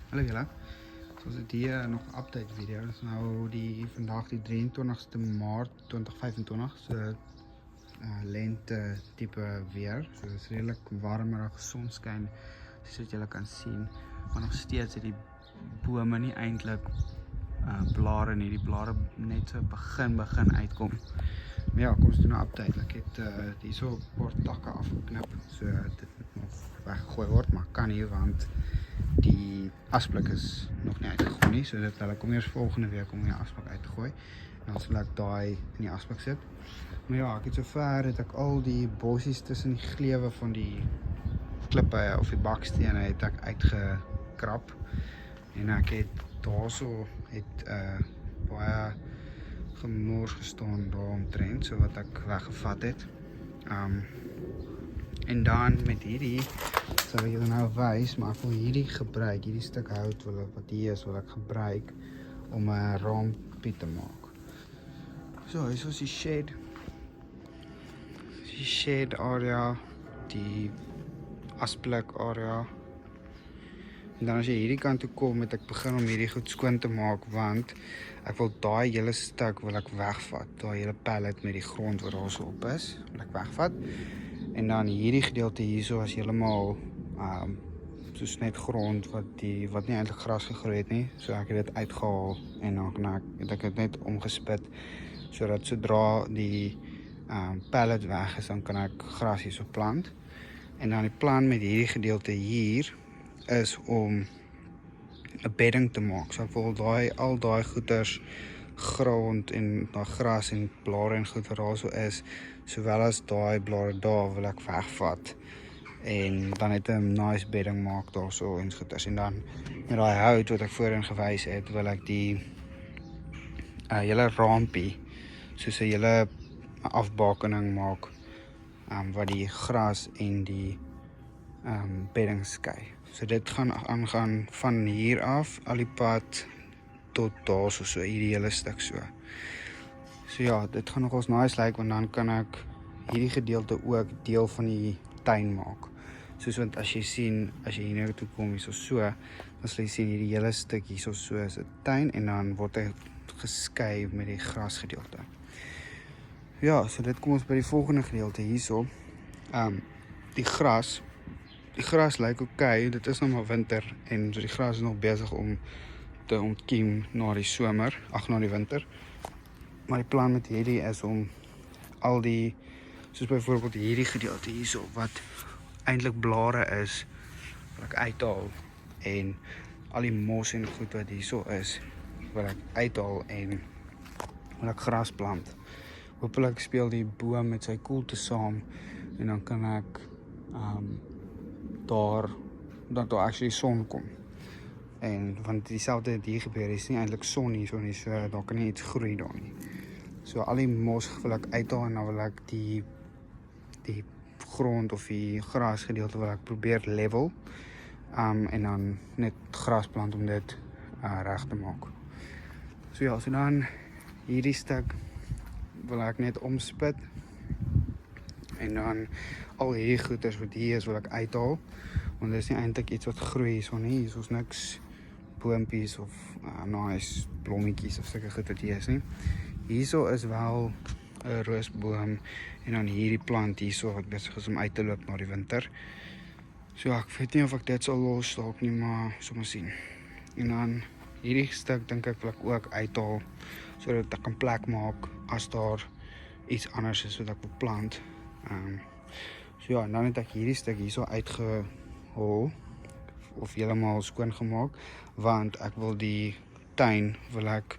Hallo julle. Soos dit hier nog 'n update video. Dit is nou vandag die 23ste Maart 2025. So lente tipe weer. So dit is redelik warmer, sonskyn soos wat julle kan sien. Maar nog steeds het die bome nie eintlik blare nie. Die blare net so begin uitkom. Maar ja, kom ons doen 'n update. Ek het hierso 'n paar takke afgeknip. So dit moet nog weggegooi word, maar kan nie want die asblik is nog nie uitgegooi nie, so dit hulle kom eers volgende week om die asblik uit te gooi. En dan sal ek daai in die asblik sit. Maar ja, ek het sover het ek al die bossies tussen die gleuwe van die klippe of die bakstene het ek uitgekrap. En ek het daarso baie gemors gestaan daar omtrent, so wat ek weggevat het. En dan met hierdie sal ek julle nou wys, maar ek wil hierdie gebruik, hierdie stuk hout wat hier is, wil ek gebruik om 'n raampie te maak. So, hier is die shed. Die shed area, die asblik area. En dan as jy hierdie kant toe kom, het ek begin om hierdie goed skoon te maak, want ek wil daai hele stuk wil ek wegvat, daai hele pallet met die grond wat daar so op is, wil ek wegvat. En dan hierdie gedeelte hierso is heeltemal soos net grond wat nie eintlik gras gegroei het nie. So ek het dit uitgehaal en dan het ek dit net omgespit sodat sodra die pallet weg is, dan kan ek gras hierso plant. En dan die plan met hierdie gedeelte hier is om 'n bedding te maak. So ek wil al daai goeters grond en daai gras en blare en goed wat daar so is, sowel as daai blare daar wil ek wegvat en dan het 'n nice bedding maak daar so en goeters. En dan met daai hout wat ek voorheen gewys het, wil ek die hele raampie soos 'n hele afbakening maak wat die gras en die bedding skei. So dit gaan aangaan van hier af al die pad tot daar so hierdie hele stuk so. So ja, dit gaan nogals nice lyk, want dan kan ek hierdie gedeelte ook deel van die tuin maak. Soos want as jy sien, as jy hier toe kom hierso so, dan sal jy sien hierdie hele stuk hierso so is 'n tuin en dan word hy geskei met die grasgedeelte. Ja, so dit kom ons by die volgende gedeelte hierso. Die gras lyk oké, dit is nog maar winter en so die gras is nog besig om te ontkiem na die somer, na die winter. Maar die plan met hierdie is om al die, soos byvoorbeeld hierdie gedeelte hierso, wat eintlik blare is, wil ek uithaal en al die mos en goed wat hierso is, wil ek uithaal en wil ek gras plant. Hoopelik speel die boom met sy koelte saam en dan kan ek dat daar actually son kom. En want dieselfde het hier gebeur, is nie eintlik son hier so nie, so daar kan nie iets groei daar nie. So al die mos wil ek uithaal en dan wil ek die grond of die grasgedeelte wil ek probeer level en dan net gras plant om dit reg te maak. So ja, so dan hierdie stuk wil ek net omspit en dan al hierdie goeders wat hier is wil ek uithaal, want dit is nie eintlik iets wat groei so nie, hier is niks boompies of nice blommetjies of sulke goed wat hier is nie. Hierso is wel 'n roosboom en dan hierdie plant hierso wat besig is om uit te loop na die winter. So ek weet nie of ek dit sal los dalk nie, maar sommer sien. En dan hierdie stuk dink ek wil ek ook uithaal sodat ek kan plek maak as daar iets anders is wat ek wil plant. So ja, en dan het ek hierdie stuk hierso uitgehaal of heeltemal skoon gemaak, want ek wil die tuin wil ek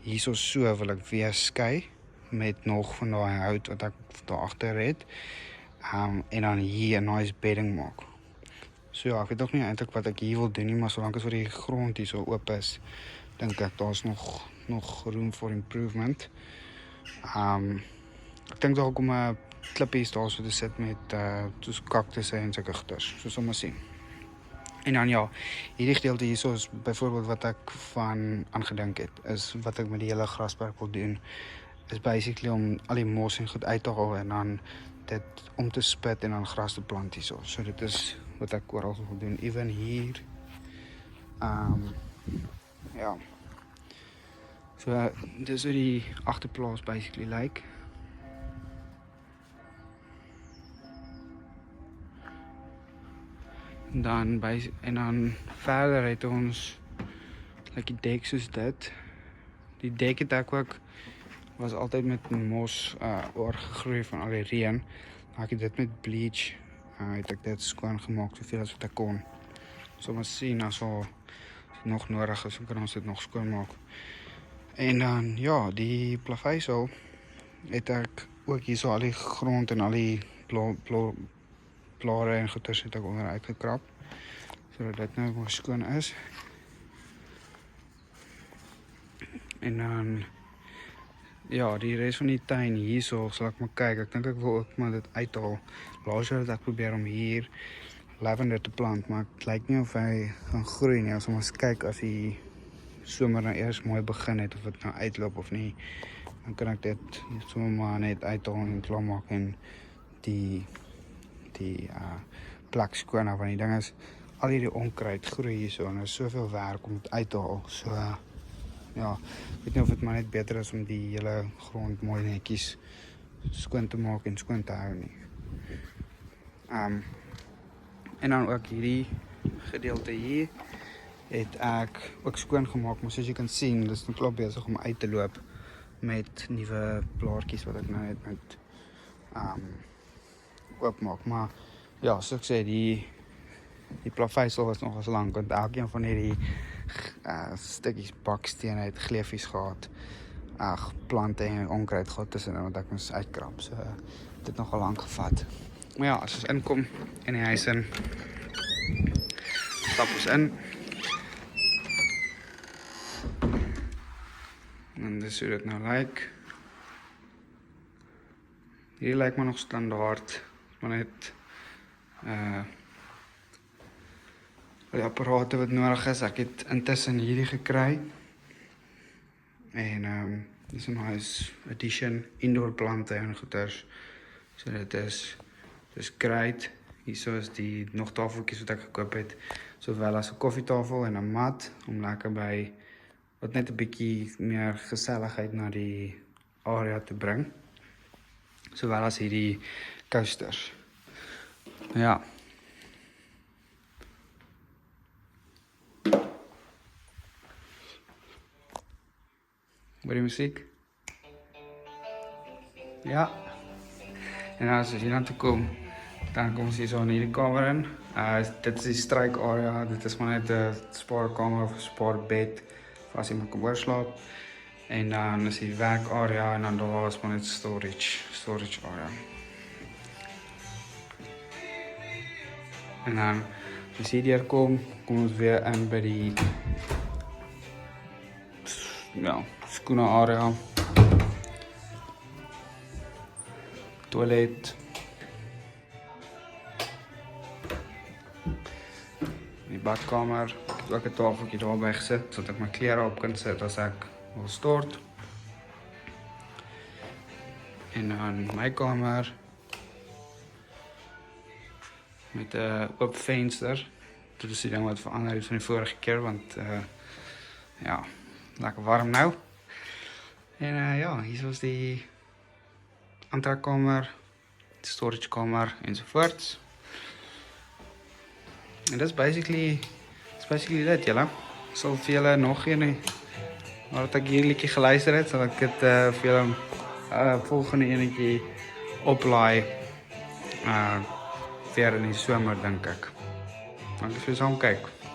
hierso wil ek weer skei met nog van daai hout wat ek daar agter het en dan hier 'n nice bedding maak. So ja, ek weet nog nie eintlik wat ek hier wil doen nie, maar solank as wat die grond hierso oop is, dink ek daar's nog room for improvement. Ek dink dalk om 'n klippies daar so te sit met soos kaktusse en sulke goeders, so sommer sien. En dan ja, hierdie gedeelte hierso is byvoorbeeld wat ek van aangedink het, is wat ek met die hele grasperk wil doen, is basically om al die mos en goed uit te haal en dan dit om te spit en dan gras te plant hierso. So dit is wat ek oral wil doen, even hier Ja. So, dis hoe die agterplaas basically lyk. En dan verder het ons die dek soos dit. Die dek het ek ook was altyd met mos oorgegroei van al die reën. Ek het dit met bleach het ek dit skoon gemaak soveel as wat ek kon. So ons sien as dit nog nodig is, dan kan ons dit nog skoon maak. En dan ja, die plaveisel het ek ook hier so al die grond en al die blare en goeters het ek onder uitgekrap, sodat dit nou maar skoon is. En dan ja, die res van die tuin hierso sal ek maar kyk. Ek dink ek wil ook maar dit uithaal. Laas jaar het ek probeer om hier lavender te plant, maar het lyk nie of hy gaan groei nie. As ons kyk as die somer nou eers mooi begin het, of dit nou uitloop of nie, dan kan ek dit sommer maar net uithaal en klaarmaak en die plek skoon hou. Want die ding is, al hierdie onkruid groei hierso en er is soveel werk om dit uit te haal. So ja, ek weet nie of dit maar net beter is om die hele grond mooi netjies skoon te maak en skoon te hou nie. En dan ook hierdie gedeelte hier het ek ook skoon gemaak, maar soos jy kan sien, dit is nog klaar besig om uit te loop met nuwe blaartjies wat ek nou net met oopmaak. Maar ja, soos ek sê, die plaveisel was nog as lank, want elkeen van hierdie stukkies baksteen het gleefies gehad, plante en onkruid gehad tussen, wat ek moes uitkrap. So dit het nogal lank gevat. Maar ja, as ons inkom in die huis in, stap ons in. En dis hoe dit nou lyk. Hier lyk maar nog standaard, maar net die apparate wat nodig is. Ek het intussen hierdie gekry. En dis 'n nice addition, indoor plante en goeders. So dit is great. Hierso is die nog tafeltjies wat ek gekoop het, sowel as 'n koffietafel en 'n mat om lekker by wat net 'n bietjie meer geselligheid na die area te bring, sowel as hierdie coasters. Ja. Hoor die musiek? Ja. En as jy dan toe kom, dan kom ons hier so in hierdie kamer in. Dit is die stryk-area, dit is maar net 'n spaarkamer of 'n spaarbed, vir as jy maar kan oorslaap. En dan is die werk-area en dan daar is maar net storage area. En dan, as jy hier kom ons weer in by die skoene area, toilet, die badkamer. Ek het ook 'n tafeltjie daarby gesit, sodat ek my klere op kan sit as ek wil stort. En dan my kamer met 'n oop venster. Dit is die ding wat verander het van die vorige keer, want ja, lekker warm nou. En ja, hier is die aantrekkamer, die storagekamer ensovoorts. En dit is basically dit, julle. Ek sal vir julle nog een, nadat ek hierdie liedjie geluister het, sal ek dit vir julle volgende enetjie oplaai weer in die somer, dink ek. Dankie vir die saamkyk.